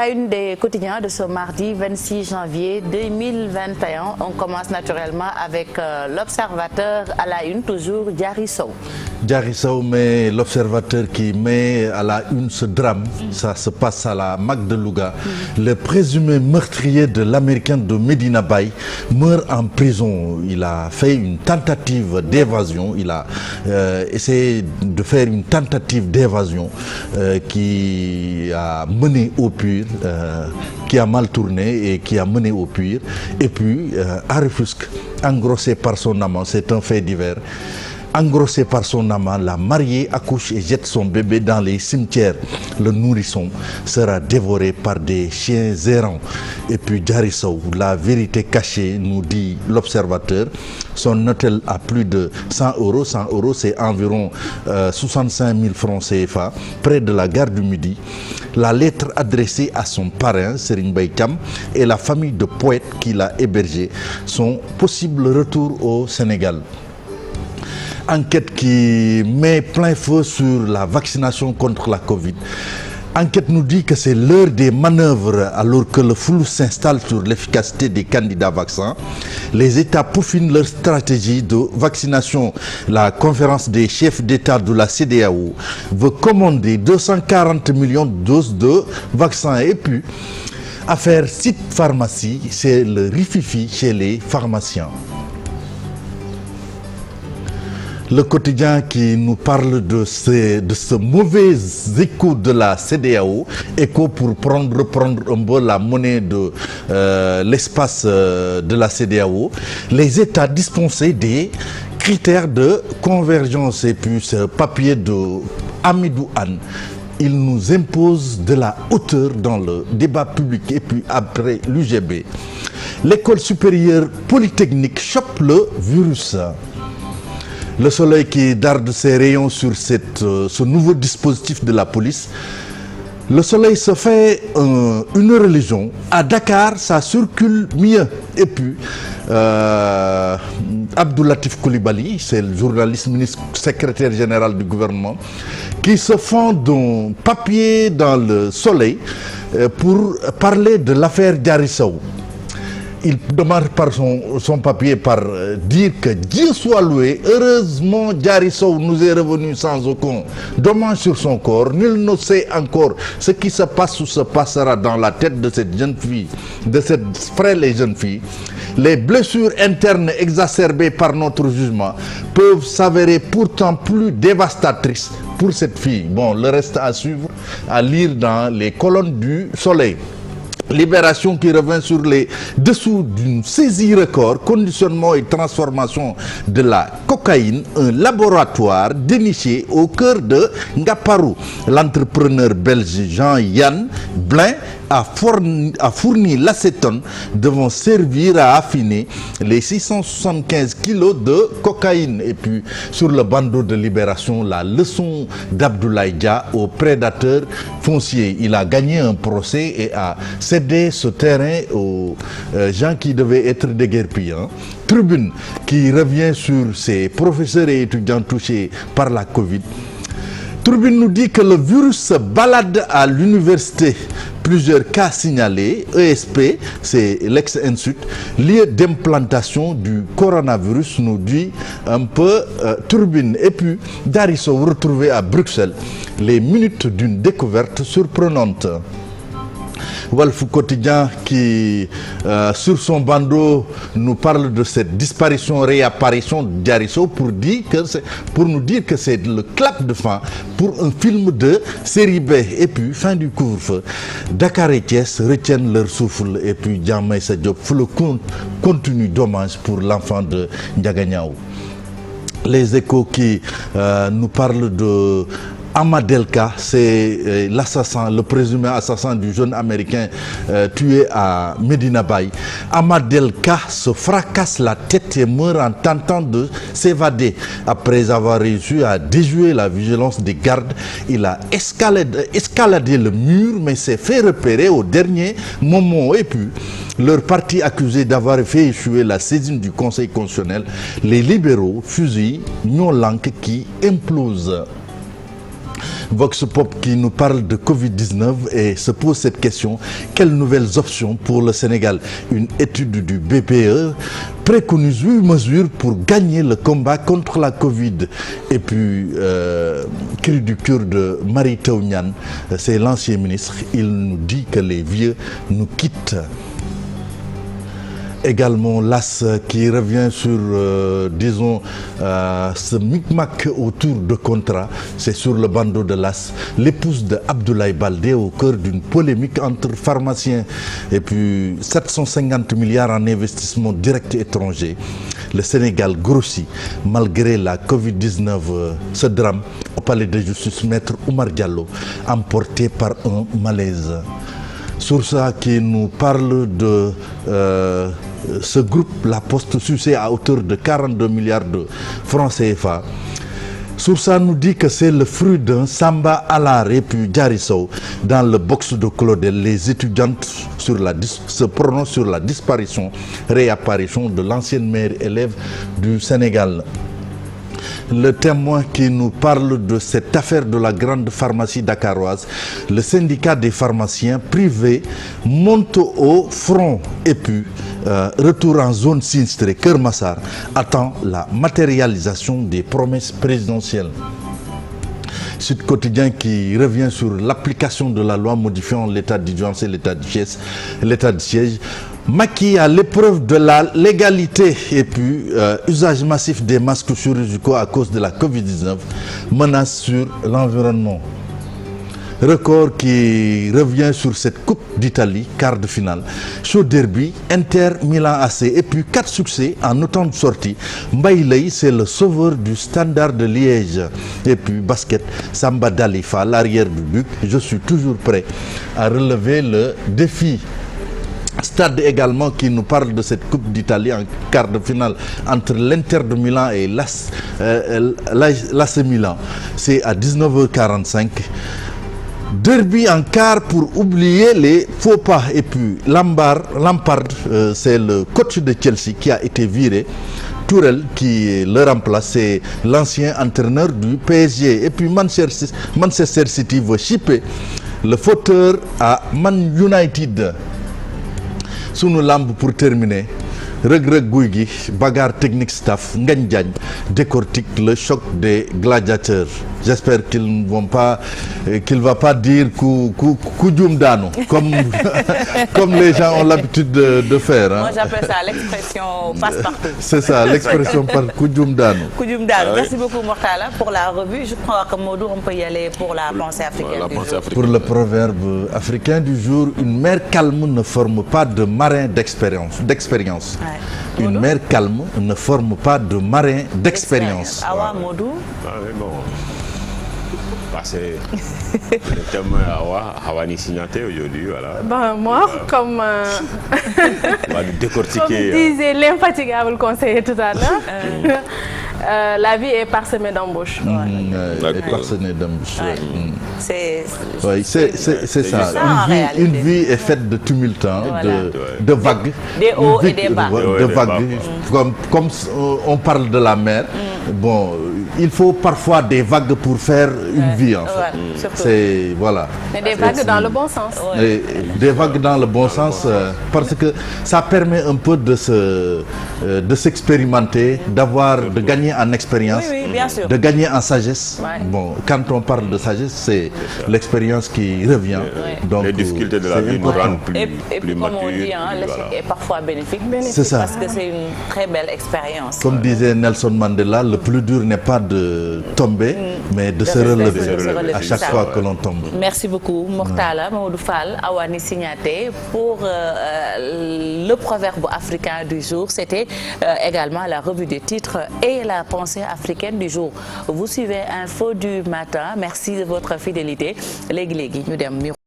La une des quotidiens de ce mardi 26 janvier 2021. On commence naturellement avec l'Observateur à la une, toujours Diary Sow. Diary Sow, mais l'Observateur qui met à la une ce drame, ça se passe à la MAC de Louga. Le présumé meurtrier de l'Américain de Medina Baye meurt en prison. Il a fait une tentative d'évasion. Il a essayé de faire une tentative d'évasion qui a mené au pire, qui a mal tourné et qui a mené au pire. Et puis, à Rufisque, engrossé par son amant, c'est un fait divers. Engrossé par son amant, la mariée accouche et jette son bébé dans les cimetières. Le nourrisson sera dévoré par des chiens errants. Et puis Diary Sow, la vérité cachée, nous dit l'Observateur. Son hôtel a plus de 100 euros. 100 euros, c'est environ 65 000 francs CFA, près de la gare du Midi. La lettre adressée à son parrain, Serigne Mbaye Thiam, et la famille de poètes qui l'a hébergé. Son possible retour au Sénégal. Enquête qui met plein feu sur la vaccination contre la Covid. Enquête nous dit que c'est l'heure des manœuvres alors que le flou s'installe sur l'efficacité des candidats vaccins. Les États peaufinent leur stratégie de vaccination. La conférence des chefs d'État de la CEDEAO veut commander 240 millions de doses de vaccins. Et puis, affaire site pharmacie, c'est le rififi chez les pharmaciens. Le quotidien qui nous parle de ce mauvais écho de la CEDEAO, écho pour reprendre un peu la monnaie de l'espace de la CEDEAO, les États dispensaient des critères de convergence. Et puis ce papier de Hamidou Anne, il nous impose de la hauteur dans le débat public. Et puis après l'UGB, l'école supérieure polytechnique chope le virus. Le soleil qui darde ses rayons sur ce nouveau dispositif de la police. Le soleil se fait une religion. À Dakar, ça circule mieux. Et puis, Abdou Latif Coulibaly, c'est le journaliste ministre secrétaire général du gouvernement, qui se fond d'un papier dans le soleil pour parler de l'affaire Diary Sow. Il demande par son papier par dire que Dieu soit loué. Heureusement, Diary Sow nous est revenu sans aucun dommage sur son corps. Nul ne sait encore ce qui se passe ou se passera dans la tête de cette jeune fille, de cette frêle et jeune fille. Les blessures internes exacerbées par notre jugement peuvent s'avérer pourtant plus dévastatrices pour cette fille. Bon, le reste à suivre, à lire dans les colonnes du Soleil. Libération qui revient sur les dessous d'une saisie record, conditionnement et transformation de la cocaïne, un laboratoire déniché au cœur de Ngaparou. L'entrepreneur belge Jean-Yann Blin a fourni l'acétone devant servir à affiner les 675 kilos de cocaïne. Et puis sur le bandeau de Libération, la leçon d'Abdoulaye Dia au prédateur foncier. Il a gagné un procès et a cédé ce terrain aux gens qui devaient être déguerpis. Tribune qui revient sur ces professeurs et étudiants touchés par la Covid. Tribune nous dit que le virus se balade à l'université. Plusieurs cas signalés. ESP, c'est l'ex-Insut, lieu d'implantation du coronavirus, nous dit un peu Tribune. Et puis, Diary Sow retrouvé à Bruxelles. Les minutes d'une découverte surprenante. Walf Quotidien qui, sur son bandeau, nous parle de cette disparition-réapparition de Diary Sow pour nous dire que c'est le clap de fin pour un film de série B. Et puis, fin du couvre-feu. Dakar et Thiès retiennent leur souffle. Et puis, Diamaïsa Diop fait le contenu d'hommage pour l'enfant de Ndiaganiao. Les Échos qui nous parlent de Amadelka, c'est l'assassin, le présumé assassin du jeune américain tué à Medina Baye. Amadelka se fracasse la tête et meurt en tentant de s'évader. Après avoir réussi à déjouer la vigilance des gardes, il a escaladé le mur mais s'est fait repérer au dernier moment. Et puis, leur parti accusé d'avoir fait échouer la saisine du Conseil constitutionnel, les libéraux fusillent Nyolank qui implose. Vox Pop qui nous parle de Covid-19 et se pose cette question: quelles nouvelles options pour le Sénégal? Une étude du BPE préconise 8 mesures pour gagner le combat contre la Covid. Et puis, cri du cœur de Mary Teuw Niane, c'est l'ancien ministre, il nous dit que les vieux nous quittent. Également l'AS qui revient sur, disons, ce micmac autour de contrat. C'est sur le bandeau de l'AS. L'épouse de Abdoulaye Baldé au cœur d'une polémique entre pharmaciens. Et puis 750 milliards en investissement direct étranger. Le Sénégal grossit malgré la Covid-19. Ce drame au palais de justice, maître Oumar Diallo, emporté par un malaise. Source qui nous parle de ce groupe La Poste sucé à hauteur de 42 milliards de francs CFA. Source nous dit que c'est le fruit d'un Samba Alar et puis Diary Sow. Dans le box de Claudel, les étudiantes se prononcent sur la réapparition de l'ancienne mère élève du Sénégal. Le Témoin qui nous parle de cette affaire de la grande pharmacie dakaroise. Le syndicat des pharmaciens privés monte au front et puis retour en zone sinistrée. Keur Massar attend la matérialisation des promesses présidentielles. Sud Quotidien qui revient sur l'application de la loi modifiant l'état d'urgence et l'état de siège. Macky à l'épreuve de la légalité et puis usage massif des masques chirurgicaux à cause de la Covid-19, menace sur l'environnement. Record qui revient sur cette Coupe d'Italie, quart de finale. Chaud derby, Inter, Milan AC et puis 4 succès en autant de sorties. Mbaye Leye, c'est le sauveur du Standard de Liège. Et puis basket, Samba Dalifa, l'arrière du Duc. Je suis toujours prêt à relever le défi. Stade également qui nous parle de cette Coupe d'Italie en quart de finale entre l'Inter de Milan et l'AC Milan. C'est à 19h45. Derby en quart pour oublier les faux pas. Et puis Lampard, c'est le coach de Chelsea qui a été viré. Tourelle qui le remplace, c'est l'ancien entraîneur du PSG. Et puis Manchester City veut chipper le fauteur à Man United. Sunu lamb pour terminer. Reug Gouy, bagarre technique staff, Ngagne Diagne décortique le choc des gladiateurs. J'espère qu'il ne va pas dire Koujoum Dano, comme les gens ont l'habitude de faire. Hein. Moi j'appelle ça l'expression passe-partout. C'est ça, l'expression par Koujoum Dano. Koujoum Dano. Merci beaucoup Mortala pour la revue. Je crois que Modou, on peut y aller pour la pensée africaine du jour. Pour le proverbe africain du jour, une mer calme ne forme pas de marin d'expérience. Ouais. Une mer calme ne forme pas de marin d'expérience. Awa Modou. C'est le témoin Awani Signaté aujourd'hui, voilà. Ben, moi, comme disait l'infatigable conseiller tout à l'heure, la vie est parsemée d'embauches. Parsemée d'embauches. Ouais. C'est ça. Une vie est faite de tumulte, de vagues. Des hauts et des bas. De vagues. Comme on parle de la mer, bon, il faut parfois des vagues pour faire une vie, en fait. C'est, voilà. Mais des vagues dans le bon sens. Des vagues dans le bon sens, parce que ça permet un peu de s'expérimenter, de gagner en expérience, bien sûr. de gagner en sagesse. Ouais. Bon, quand on parle de sagesse, c'est l'expérience qui revient. Donc, les difficultés de la vie nous rendent plus comme matures. On dit, l'échec est parfois bénéfique. C'est ça. Parce que c'est une très belle expérience. Comme disait Nelson Mandela, le plus dur n'est pas de tomber, mais de se relever à chaque fois que l'on tombe. Merci beaucoup Mortala, Mamadou Fall, Awani Signaté pour le proverbe africain du jour. C'était également la revue des titres et la pensée africaine du jour. Vous suivez Info du matin. Merci de votre fidélité. Légui, nous dem